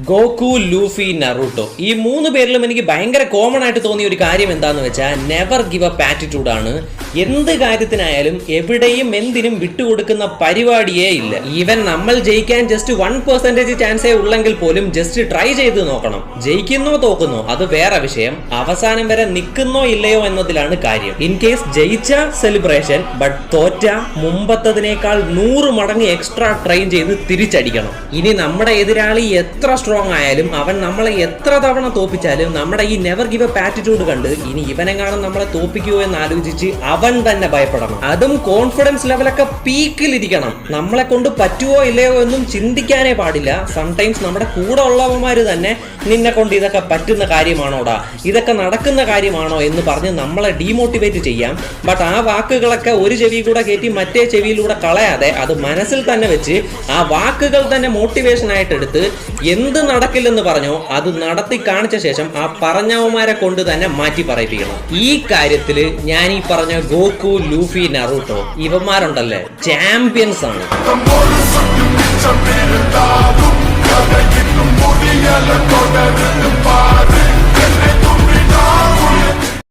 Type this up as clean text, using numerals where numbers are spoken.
Goku, Luffy, Naruto ഈ മൂന്ന് പേരിലും എനിക്ക് ഭയങ്കര കോമൺ ആയിട്ട് തോന്നിയ ഒരു കാര്യം എന്താന്ന് വെച്ചാൽ നെവർ ഗിവ് അപ്പ് ആറ്റിറ്റ്യൂഡ് ആണ്. എന്ത് കാര്യത്തിനായാലും എവിടെയും എന്തിനും വിട്ടുകൊടുക്കുന്ന പരിപാടിയേ ഇല്ല. ഈവൻ നമ്മൾ ജയിക്കാൻ ജസ്റ്റ് 1% ചാൻസേ ഉള്ളെങ്കിൽ പോലും ജസ്റ്റ് ട്രൈ ചെയ്ത് നോക്കണം. ജയിക്കുന്നോ തോക്കുന്നോ അത് വേറെ വിഷയം, അവസാനം വരെ നിൽക്കുന്നോ ഇല്ലയോ എന്നതിലാണ് കാര്യം. ഇൻ കേസ് ജയിച്ച സെലിബ്രേഷൻ, ബട്ട് തോറ്റ മുമ്പത്തതിനേക്കാൾ 100 മടങ്ങ് എക്സ്ട്രാ ട്രെയിൻ ചെയ്ത് തിരിച്ചടിക്കണം. ഇനി നമ്മുടെ എതിരാളി എത്ര സ്ട്രോങ് ആയാലും അവൻ നമ്മളെ എത്ര തവണ തോപ്പിച്ചാലും നമ്മുടെ ഈ നെവർ ഗിവ് അപ്പ് ആറ്റിറ്റ്യൂഡ് കണ്ട് ഇനി ഇവനെങ്ങാനും നമ്മളെ തോപ്പിക്കുമോ എന്ന് ആലോചിച്ച് അവൻ തന്നെ ഭയപ്പെടണം. അതും കോൺഫിഡൻസ് ലെവലൊക്കെ പീക്കിലിരിക്കണം. നമ്മളെ കൊണ്ട് പറ്റുമോ ഇല്ലയോ എന്നും ചിന്തിക്കാനേ പാടില്ല. സംടൈംസ് നമ്മുടെ കൂടെ ഉള്ളവന്മാര് തന്നെ നിന്നെ കൊണ്ട് ഇതൊക്കെ പറ്റുന്ന കാര്യമാണോടാ, ഇതൊക്കെ നടക്കുന്ന കാര്യമാണോ എന്ന് പറഞ്ഞ് നമ്മളെ ഡീമോട്ടിവേറ്റ് ചെയ്യാം. ബട്ട് ആ വാക്കുകളൊക്കെ ഒരു ചെവി കൂടെ കയറ്റി മറ്റേ ചെവിയിലൂടെ കളയാതെ അത് മനസ്സിൽ തന്നെ വെച്ച് ആ വാക്കുകൾ തന്നെ മോട്ടിവേഷൻ ആയിട്ട് എടുത്ത് എന്ത് നടക്കില്ലെന്ന് പറഞ്ഞോ അത് നടത്തി കാണിച്ച ശേഷം ആ പറഞ്ഞവന്മാരെ കൊണ്ട് തന്നെ മാറ്റി പറയിപ്പിക്കണം. ഈ കാര്യത്തില് ഞാൻ ഈ പറഞ്ഞ ഗോകു, ലൂഫി, നറൂട്ടോ ഇവന്മാരുണ്ടല്ലേ ചാമ്പ്യൻസ് ആണ്. കഥയിലും മുടിയല തുടരുന്നു പാട്